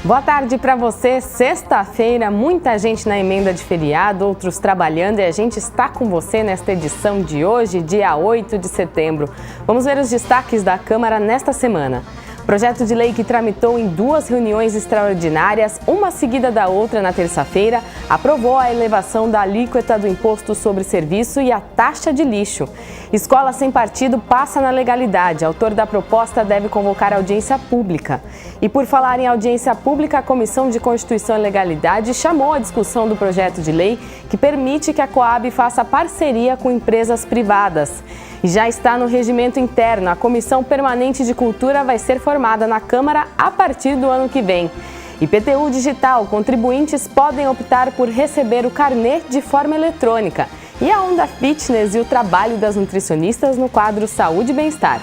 Boa tarde para você. Sexta-feira, muita gente na emenda de feriado, outros trabalhando, e a gente está com você nesta edição de hoje, dia 8 de setembro. Vamos ver os destaques da Câmara nesta semana. Projeto de lei que tramitou em 2 reuniões extraordinárias, uma seguida da outra na terça-feira, aprovou a elevação da alíquota do imposto sobre serviço e a taxa de lixo. Escola sem partido passa na legalidade. Autor da proposta deve convocar audiência pública. E por falar em audiência pública, a Comissão de Constituição e Legalidade chamou a discussão do projeto de lei que permite que a Coab faça parceria com empresas privadas. E já está no regimento interno. A Comissão Permanente de Cultura vai ser formada na Câmara a partir do ano que vem. IPTU digital, contribuintes podem optar por receber o carnê de forma eletrônica. E a Onda Fitness e o trabalho das nutricionistas no quadro Saúde e Bem-Estar.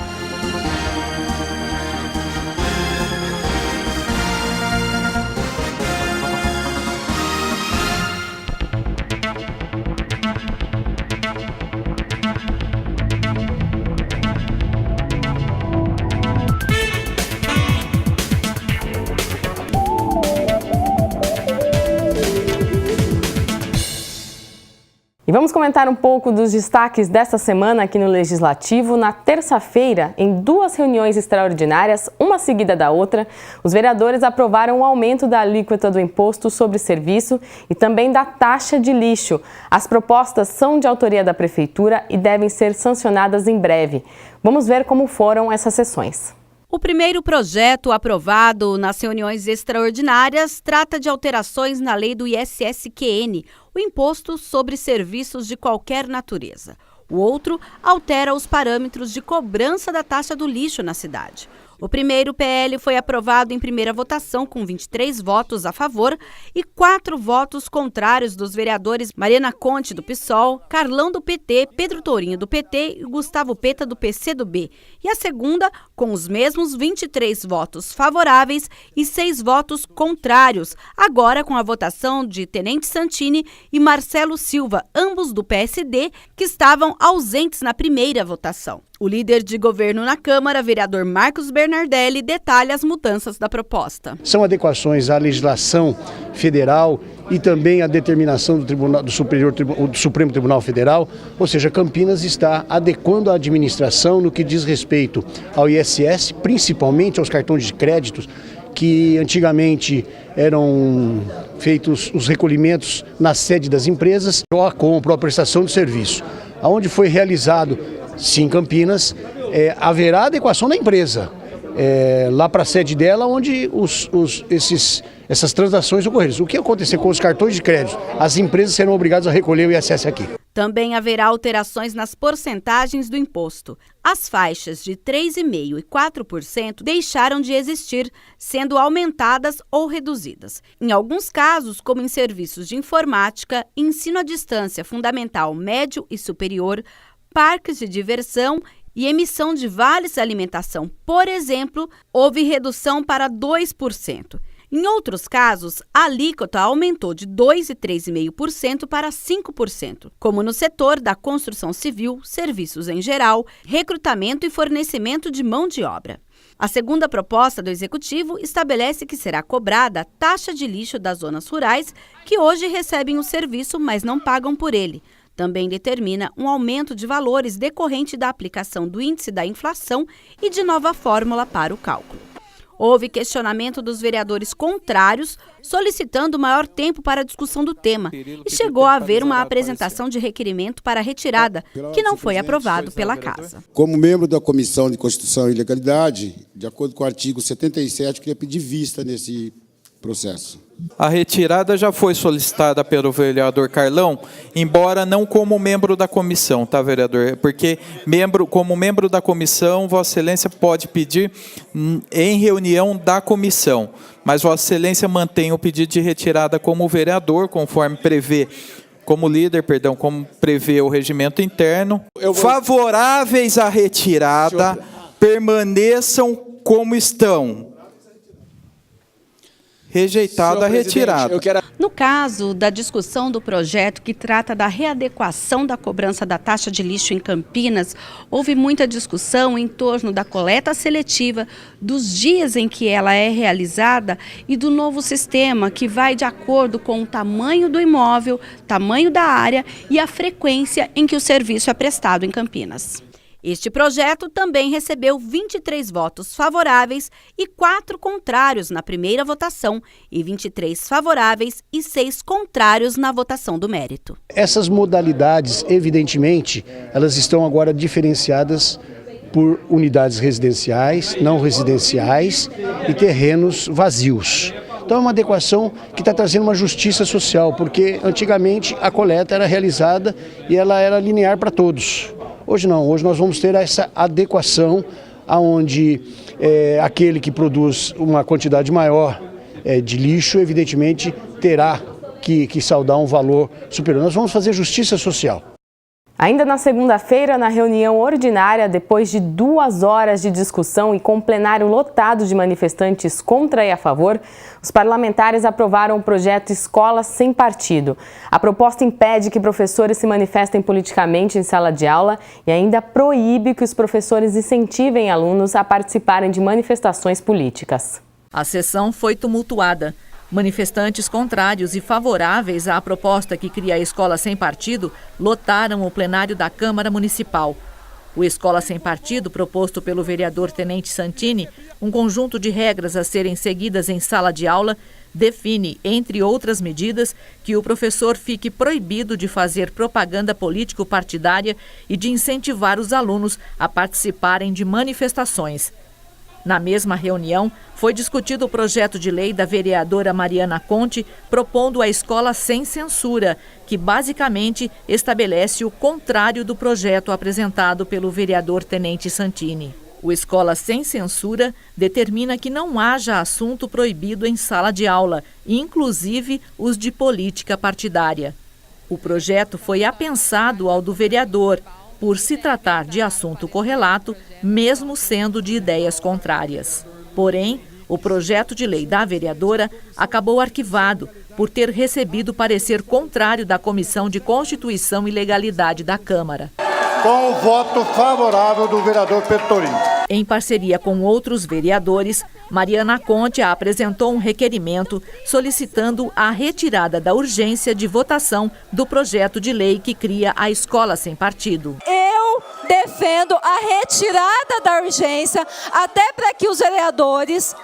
E vamos comentar um pouco dos destaques desta semana aqui no Legislativo. Na terça-feira, em 2 reuniões extraordinárias, uma seguida da outra, os vereadores aprovaram o aumento da alíquota do imposto sobre serviço e também da taxa de lixo. As propostas são de autoria da Prefeitura e devem ser sancionadas em breve. Vamos ver como foram essas sessões. O primeiro projeto aprovado nas reuniões extraordinárias trata de alterações na lei do ISSQN, o Imposto sobre Serviços de Qualquer Natureza. O outro altera os parâmetros de cobrança da taxa do lixo na cidade. O primeiro PL foi aprovado em primeira votação com 23 votos a favor e 4 votos contrários dos vereadores Mariana Conte, do PSOL, Carlão, do PT, Pedro Tourinho, do PT e Gustavo Peta, do PCdoB. E a segunda, com os mesmos 23 votos favoráveis e 6 votos contrários, agora com a votação de Tenente Santini e Marcelo Silva, ambos do PSD, que estavam ausentes na primeira votação. O líder de governo na Câmara, vereador Marcos Bernardelli, detalha as mudanças da proposta. São adequações à legislação federal e também à determinação do Supremo Tribunal Federal, ou seja, Campinas está adequando a administração no que diz respeito ao ISS, principalmente aos cartões de créditos, que antigamente eram feitos os recolhimentos na sede das empresas, ou a compra ou a prestação de serviço. Onde foi realizado, sim, Campinas, haverá adequação da empresa, lá para a sede dela, onde essas transações ocorreram. O que acontecer com os cartões de crédito? As empresas serão obrigadas a recolher o ISS aqui. Também haverá alterações nas porcentagens do imposto. As faixas de 3,5% e 4% deixaram de existir, sendo aumentadas ou reduzidas. Em alguns casos, como em serviços de informática, ensino à distância fundamental, médio e superior, parques de diversão e emissão de vales alimentação, por exemplo, houve redução para 2%. Em outros casos, a alíquota aumentou de 2% e 3,5% para 5%, como no setor da construção civil, serviços em geral, recrutamento e fornecimento de mão de obra. A segunda proposta do Executivo estabelece que será cobrada a taxa de lixo das zonas rurais, que hoje recebem o serviço, mas não pagam por ele. Também determina um aumento de valores decorrente da aplicação do índice da inflação e de nova fórmula para o cálculo. Houve questionamento dos vereadores contrários, solicitando maior tempo para a discussão do tema, e chegou a haver uma apresentação de requerimento para retirada, que não foi aprovado pela Casa. Como membro da Comissão de Constituição e Legalidade, de acordo com o artigo 77, eu queria pedir vista nesse processo. A retirada já foi solicitada pelo vereador Carlão, embora não como membro da comissão, tá, vereador? Porque como membro da comissão, Vossa Excelência pode pedir em reunião da comissão, mas Vossa Excelência mantém o pedido de retirada como vereador, conforme prevê, como líder, perdão, como prevê o regimento interno. Favoráveis à retirada, permaneçam como estão. Rejeitada a retirada. No caso da discussão do projeto que trata da readequação da cobrança da taxa de lixo em Campinas, houve muita discussão em torno da coleta seletiva, dos dias em que ela é realizada e do novo sistema que vai de acordo com o tamanho do imóvel, tamanho da área e a frequência em que o serviço é prestado em Campinas. Este projeto também recebeu 23 votos favoráveis e 4 contrários na primeira votação e 23 favoráveis e 6 contrários na votação do mérito. Essas modalidades, evidentemente, elas estão agora diferenciadas por unidades residenciais, não residenciais e terrenos vazios. Então é uma adequação que está trazendo uma justiça social, porque antigamente a coleta era realizada e ela era linear para todos. Hoje não, hoje nós vamos ter essa adequação onde aquele que produz uma quantidade maior de lixo, evidentemente, terá que saldar um valor superior. Nós vamos fazer justiça social. Ainda na segunda-feira, na reunião ordinária, depois de 2 horas de discussão e com plenário lotado de manifestantes contra e a favor, os parlamentares aprovaram o projeto Escola Sem Partido. A proposta impede que professores se manifestem politicamente em sala de aula e ainda proíbe que os professores incentivem alunos a participarem de manifestações políticas. A sessão foi tumultuada. Manifestantes contrários e favoráveis à proposta que cria a Escola Sem Partido lotaram o plenário da Câmara Municipal. O Escola Sem Partido, proposto pelo vereador Tenente Santini, um conjunto de regras a serem seguidas em sala de aula, define, entre outras medidas, que o professor fique proibido de fazer propaganda político-partidária e de incentivar os alunos a participarem de manifestações. Na mesma reunião, foi discutido o projeto de lei da vereadora Mariana Conte, propondo a escola sem censura, que basicamente estabelece o contrário do projeto apresentado pelo vereador Tenente Santini. O Escola Sem Censura determina que não haja assunto proibido em sala de aula, inclusive os de política partidária. O projeto foi apensado ao do vereador, por se tratar de assunto correlato, mesmo sendo de ideias contrárias. Porém, o projeto de lei da vereadora acabou arquivado por ter recebido parecer contrário da Comissão de Constituição e Legalidade da Câmara. Com o voto favorável do vereador Pettorino. Em parceria com outros vereadores, Mariana Conte apresentou um requerimento solicitando a retirada da urgência de votação do projeto de lei que cria a Escola Sem Partido. Eu defendo a retirada da urgência até para que os vereadores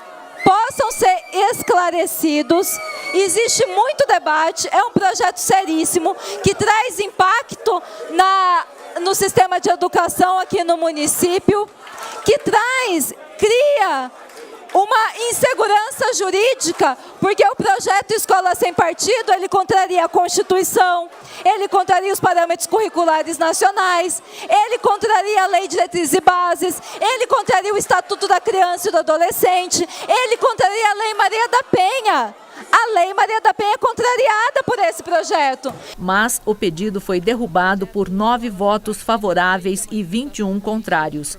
possam ser esclarecidos. Existe muito debate, é um projeto seríssimo que traz impacto no sistema de educação aqui no município, que cria uma insegurança jurídica, porque o projeto Escola Sem Partido, ele contraria a Constituição, ele contraria os parâmetros curriculares nacionais, ele contraria a Lei de Diretrizes e Bases, ele contraria o Estatuto da Criança e do Adolescente, ele contraria a Lei Maria da Penha. A Lei Maria da Penha é contrariada por esse projeto. Mas o pedido foi derrubado por 9 votos favoráveis e 21 contrários.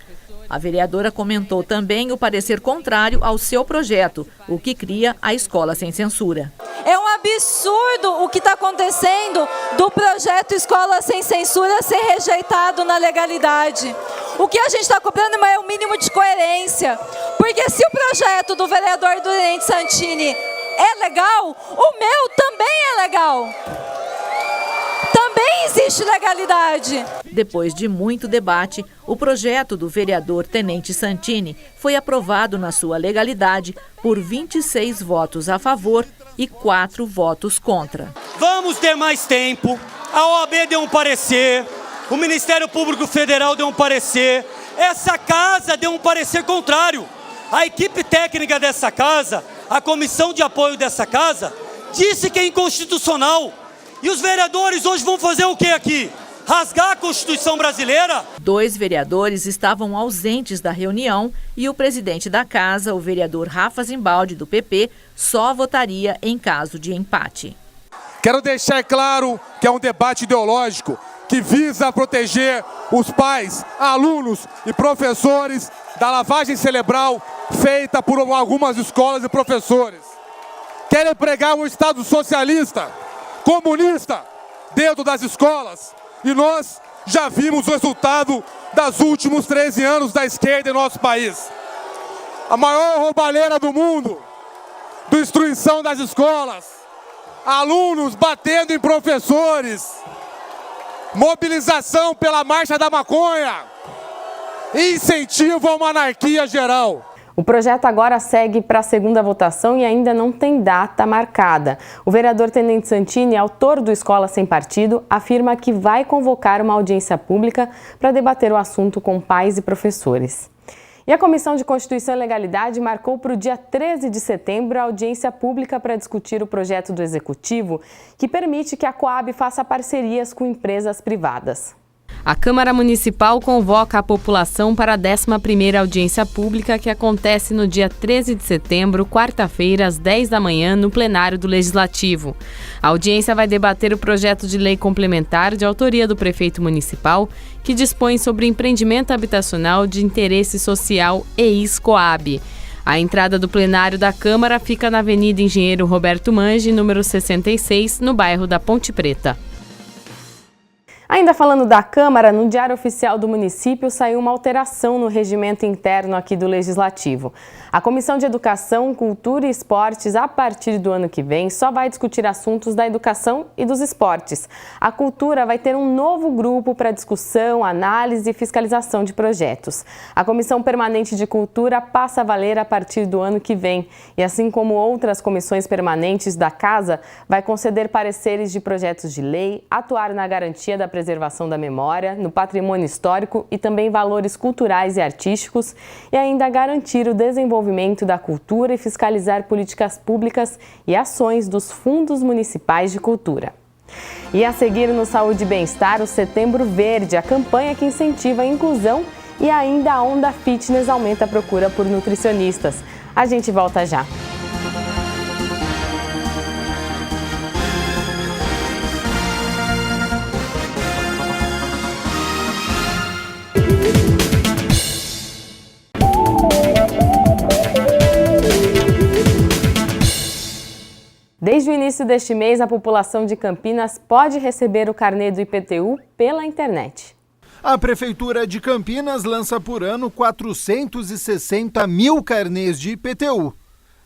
A vereadora comentou também o parecer contrário ao seu projeto, o que cria a Escola Sem Censura. É um absurdo o que está acontecendo do projeto Escola Sem Censura ser rejeitado na legalidade. O que a gente está cobrando é o mínimo de coerência, porque se o projeto do vereador Tenente Santini é legal, o meu também é legal. Também existe legalidade. Depois de muito debate, o projeto do vereador Tenente Santini foi aprovado na sua legalidade por 26 votos a favor e 4 votos contra. Vamos ter mais tempo. A OAB deu um parecer, o Ministério Público Federal deu um parecer, essa casa deu um parecer contrário. A equipe técnica dessa casa, a comissão de apoio dessa casa, disse que é inconstitucional. E os vereadores hoje vão fazer o que aqui? Rasgar a Constituição brasileira? 2 vereadores estavam ausentes da reunião e o presidente da casa, o vereador Rafa Zimbaldi, do PP, só votaria em caso de empate. Quero deixar claro que é um debate ideológico que visa proteger os pais, alunos e professores da lavagem cerebral feita por algumas escolas e professores. querem pregar um Estado socialista, comunista, dentro das escolas. E nós já vimos o resultado dos últimos 13 anos da esquerda em nosso país. A maior roubalheira do mundo, destruição das escolas, alunos batendo em professores, mobilização pela marcha da maconha, incentivo a uma anarquia geral. O projeto agora segue para a segunda votação e ainda não tem data marcada. O vereador Tenente Santini, autor do Escola Sem Partido, afirma que vai convocar uma audiência pública para debater o assunto com pais e professores. E a Comissão de Constituição e Legalidade marcou para o dia 13 de setembro a audiência pública para discutir o projeto do Executivo que permite que a Coab faça parcerias com empresas privadas. A Câmara Municipal convoca a população para a 11ª audiência pública que acontece no dia 13 de setembro, quarta-feira, às 10 da manhã, no plenário do Legislativo. A audiência vai debater o projeto de lei complementar de autoria do prefeito municipal, que dispõe sobre empreendimento habitacional de interesse social ex-Coab. A entrada do plenário da Câmara fica na Avenida Engenheiro Roberto Mange, número 66, no bairro da Ponte Preta. Ainda falando da Câmara, no Diário Oficial do município saiu uma alteração no regimento interno aqui do Legislativo. A Comissão de Educação, Cultura e Esportes, a partir do ano que vem, só vai discutir assuntos da educação e dos esportes. A Cultura vai ter um novo grupo para discussão, análise e fiscalização de projetos. A Comissão Permanente de Cultura passa a valer a partir do ano que vem e, assim como outras comissões permanentes da Casa, vai conceder pareceres de projetos de lei, atuar na garantia da preservação da memória, no patrimônio histórico e também valores culturais e artísticos e ainda garantir o desenvolvimento da cultura e fiscalizar políticas públicas e ações dos fundos municipais de cultura. E a seguir no Saúde e Bem-Estar, o Setembro Verde, a campanha que incentiva a inclusão e ainda a Onda Fitness aumenta a procura por nutricionistas. A gente volta já. Desde o início deste mês, a população de Campinas pode receber o carnê do IPTU pela internet. A Prefeitura de Campinas lança por ano 460 mil carnês de IPTU.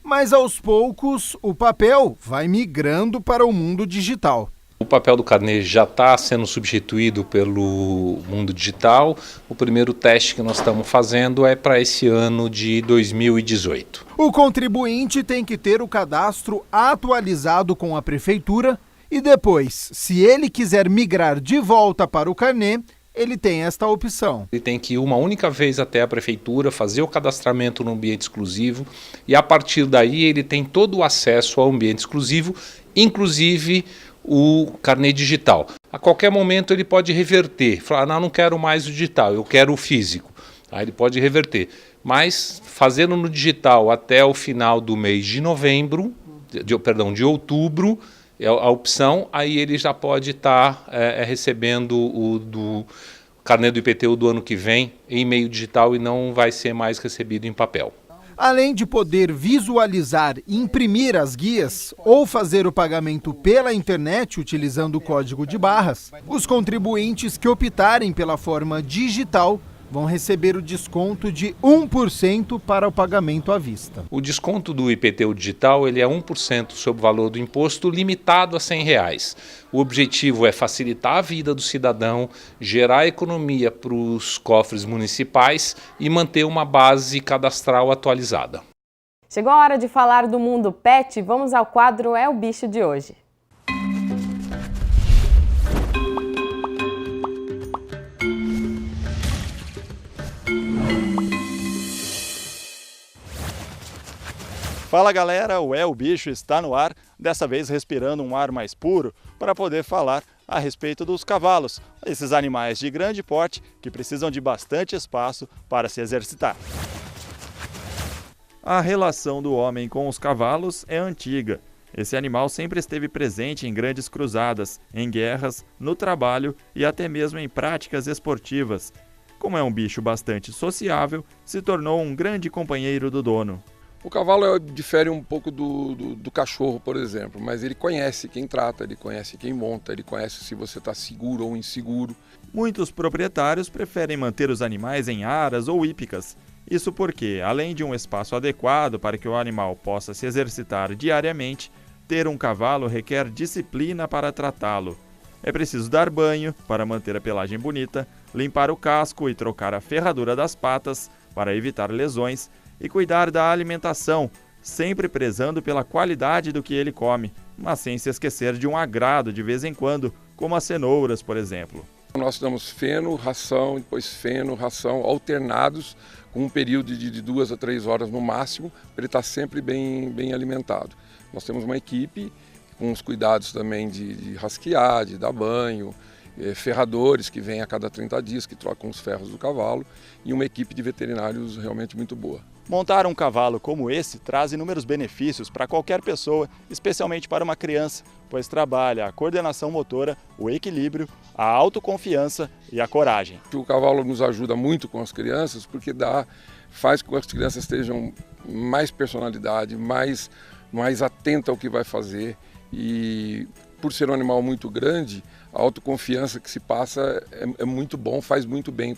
Mas aos poucos, o papel vai migrando para o mundo digital. O papel do carnê já está sendo substituído pelo mundo digital. O primeiro teste que nós estamos fazendo é para esse ano de 2018. O contribuinte tem que ter o cadastro atualizado com a Prefeitura e depois, se ele quiser migrar de volta para o carnê, ele tem esta opção. Ele tem que ir uma única vez até a Prefeitura, fazer o cadastramento no ambiente exclusivo e a partir daí ele tem todo o acesso ao ambiente exclusivo, inclusive o carnê digital. A qualquer momento ele pode reverter, falar, não quero mais o digital, eu quero o físico. Aí ele pode reverter, mas fazendo no digital até o final do mês de de outubro, é a opção, aí ele já pode estar recebendo o do carnê do IPTU do ano que vem em meio digital e não vai ser mais recebido em papel. Além de poder visualizar e imprimir as guias ou fazer o pagamento pela internet utilizando o código de barras, os contribuintes que optarem pela forma digital vão receber o desconto de 1% para o pagamento à vista. O desconto do IPTU digital ele é 1% sobre o valor do imposto, limitado a R$100. O objetivo é facilitar a vida do cidadão, gerar economia para os cofres municipais e manter uma base cadastral atualizada. Chegou a hora de falar do mundo pet, vamos ao quadro É o Bicho de hoje. Fala galera, o É o Bicho está no ar, dessa vez respirando um ar mais puro para poder falar a respeito dos cavalos, esses animais de grande porte que precisam de bastante espaço para se exercitar. A relação do homem com os cavalos é antiga. Esse animal sempre esteve presente em grandes cruzadas, em guerras, no trabalho e até mesmo em práticas esportivas. Como é um bicho bastante sociável, se tornou um grande companheiro do dono. O cavalo difere um pouco do cachorro, por exemplo, mas ele conhece quem trata, ele conhece quem monta, ele conhece se você está seguro ou inseguro. Muitos proprietários preferem manter os animais em aras ou hípicas. Isso porque, além de um espaço adequado para que o animal possa se exercitar diariamente, ter um cavalo requer disciplina para tratá-lo. É preciso dar banho para manter a pelagem bonita, limpar o casco e trocar a ferradura das patas para evitar lesões e cuidar da alimentação, sempre prezando pela qualidade do que ele come, mas sem se esquecer de um agrado de vez em quando, como as cenouras, por exemplo. Nós damos feno, ração, depois feno, ração, alternados, com um período de 2 a 3 horas no máximo, para ele estar sempre bem alimentado. Nós temos uma equipe com os cuidados também de rasquear, de dar banho, ferradores que vêm a cada 30 dias, que trocam os ferros do cavalo, e uma equipe de veterinários realmente muito boa. Montar um cavalo como esse traz inúmeros benefícios para qualquer pessoa, especialmente para uma criança, pois trabalha a coordenação motora, o equilíbrio, a autoconfiança e a coragem. O cavalo nos ajuda muito com as crianças, porque faz com que as crianças tenham mais personalidade, mais atenta ao que vai fazer, e por ser um animal muito grande, a autoconfiança que se passa é muito bom, faz muito bem,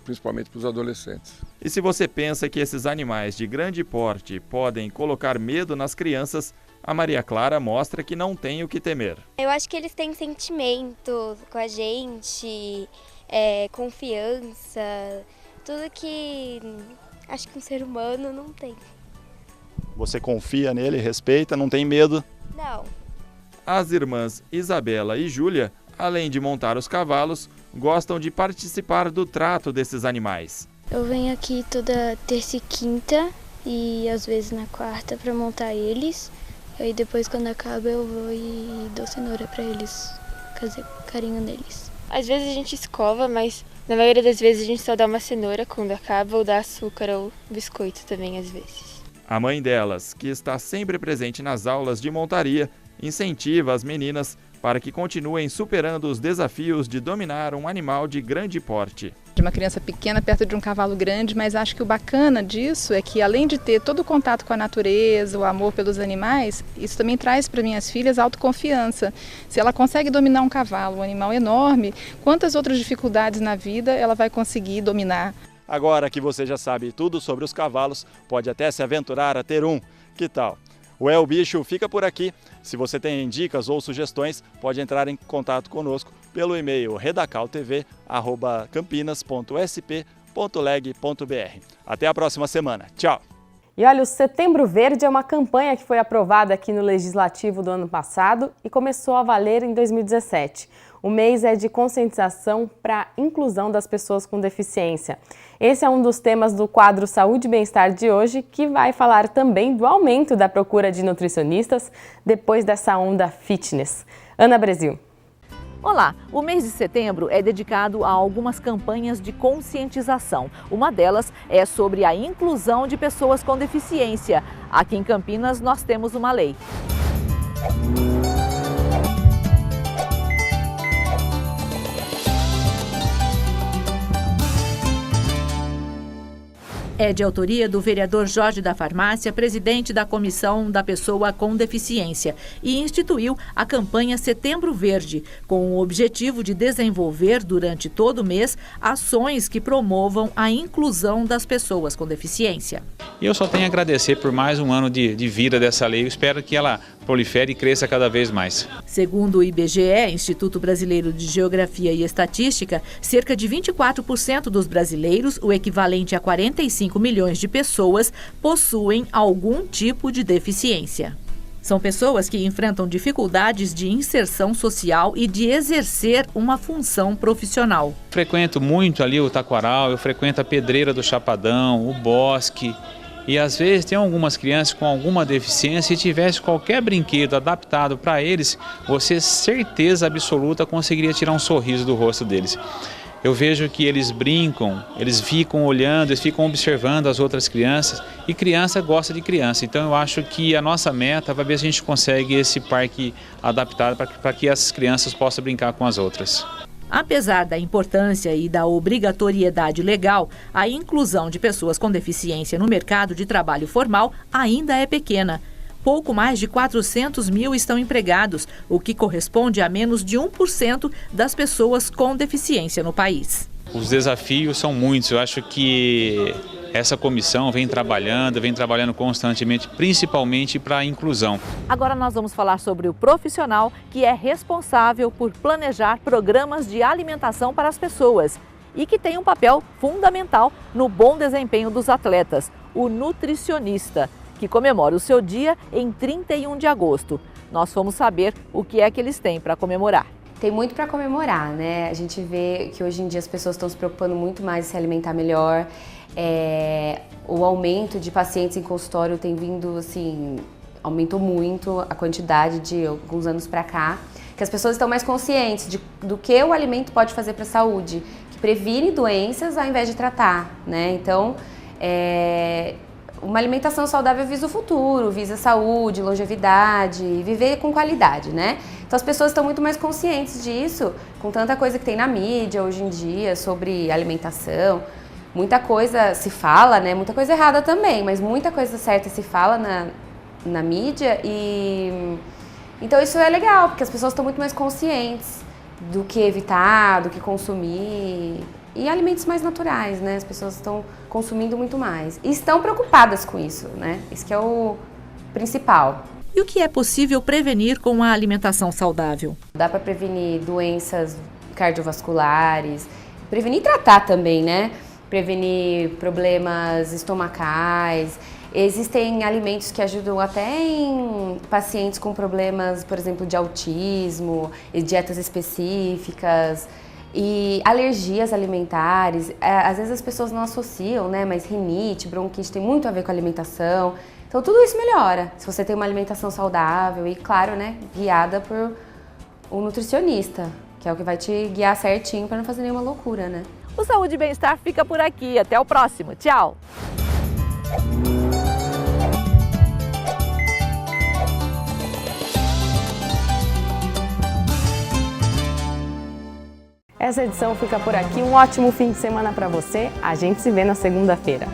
principalmente para os adolescentes. E se você pensa que esses animais de grande porte podem colocar medo nas crianças, a Maria Clara mostra que não tem o que temer. Eu acho que eles têm sentimento com a gente, confiança, tudo que acho que um ser humano não tem. Você confia nele, respeita, não tem medo? Não. As irmãs Isabela e Júlia, além de montar os cavalos, gostam de participar do trato desses animais. Eu venho aqui toda terça e quinta e às vezes na quarta para montar eles. Aí depois, quando acaba, eu vou e dou cenoura para eles, fazer carinho neles. Às vezes a gente escova, mas na maioria das vezes a gente só dá uma cenoura quando acaba, ou dá açúcar ou biscoito também às vezes. A mãe delas, que está sempre presente nas aulas de montaria, incentiva as meninas para que continuem superando os desafios de dominar um animal de grande porte. De uma criança pequena perto de um cavalo grande, mas acho que o bacana disso é que, além de ter todo o contato com a natureza, o amor pelos animais, isso também traz para minhas filhas autoconfiança. Se ela consegue dominar um cavalo, um animal enorme, quantas outras dificuldades na vida ela vai conseguir dominar? Agora que você já sabe tudo sobre os cavalos, pode até se aventurar a ter um. Que tal? O É o Bicho fica por aqui. Se você tem dicas ou sugestões, pode entrar em contato conosco pelo e-mail redacaltv@campinas.sp.leg.br. Até a próxima semana. Tchau! E olha, o Setembro Verde é uma campanha que foi aprovada aqui no Legislativo do ano passado e começou a valer em 2017. O mês é de conscientização para a inclusão das pessoas com deficiência. Esse é um dos temas do quadro Saúde e Bem-Estar de hoje, que vai falar também do aumento da procura de nutricionistas depois dessa onda fitness. Ana Brasil. Olá, o mês de setembro é dedicado a algumas campanhas de conscientização. Uma delas é sobre a inclusão de pessoas com deficiência. Aqui em Campinas nós temos uma lei. É de autoria do vereador Jorge da Farmácia, presidente da Comissão da Pessoa com Deficiência, e instituiu a campanha Setembro Verde, com o objetivo de desenvolver durante todo o mês ações que promovam a inclusão das pessoas com deficiência. E eu só tenho a agradecer por mais um ano de vida dessa lei. Eu espero que ela prolifere e cresça cada vez mais. Segundo o IBGE, Instituto Brasileiro de Geografia e Estatística, cerca de 24% dos brasileiros, o equivalente a 45 milhões de pessoas, possuem algum tipo de deficiência. São pessoas que enfrentam dificuldades de inserção social e de exercer uma função profissional. Frequento muito ali o Taquaral, eu frequento a Pedreira do Chapadão, o Bosque. E às vezes tem algumas crianças com alguma deficiência, se tivesse qualquer brinquedo adaptado para eles, você certeza absoluta conseguiria tirar um sorriso do rosto deles. Eu vejo que eles brincam, eles ficam olhando, eles ficam observando as outras crianças, e criança gosta de criança. Então eu acho que a nossa meta vai ver se a gente consegue esse parque adaptado para que essas crianças possam brincar com as outras. Apesar da importância e da obrigatoriedade legal, a inclusão de pessoas com deficiência no mercado de trabalho formal ainda é pequena. Pouco mais de 400 mil estão empregados, o que corresponde a menos de 1% das pessoas com deficiência no país. Os desafios são muitos. Eu acho que essa comissão vem trabalhando constantemente, principalmente para a inclusão. Agora nós vamos falar sobre o profissional que é responsável por planejar programas de alimentação para as pessoas e que tem um papel fundamental no bom desempenho dos atletas, o nutricionista, que comemora o seu dia em 31 de agosto. Nós fomos saber o que é que eles têm para comemorar. Tem muito para comemorar, né? A gente vê que hoje em dia as pessoas estão se preocupando muito mais em se alimentar melhor. O aumento de pacientes em consultório tem vindo, assim, aumentou muito a quantidade de alguns anos para cá. Que as pessoas estão mais conscientes do que o alimento pode fazer para a saúde, que previne doenças ao invés de tratar, né? Então, uma alimentação saudável visa o futuro, visa saúde, longevidade, viver com qualidade, né? Então as pessoas estão muito mais conscientes disso, com tanta coisa que tem na mídia hoje em dia sobre alimentação. Muita coisa se fala, né? Muita coisa errada também, mas muita coisa certa se fala na mídia e... Então isso é legal, porque as pessoas estão muito mais conscientes do que evitar, do que consumir. E alimentos mais naturais, né? As pessoas estão consumindo muito mais. E estão preocupadas com isso, né? Isso que é o principal. E o que é possível prevenir com a alimentação saudável? Dá para prevenir doenças cardiovasculares, prevenir e tratar também, né? Prevenir problemas estomacais. Existem alimentos que ajudam até em pacientes com problemas, por exemplo, de autismo, e dietas específicas. E alergias alimentares, às vezes as pessoas não associam, né? Mas rinite, bronquite tem muito a ver com a alimentação. Então tudo isso melhora se você tem uma alimentação saudável e, claro, né, guiada por um nutricionista, que é o que vai te guiar certinho para não fazer nenhuma loucura, né? O Saúde e Bem-Estar fica por aqui. Até o próximo. Tchau! Essa edição fica por aqui. Um ótimo fim de semana para você. A gente se vê na segunda-feira.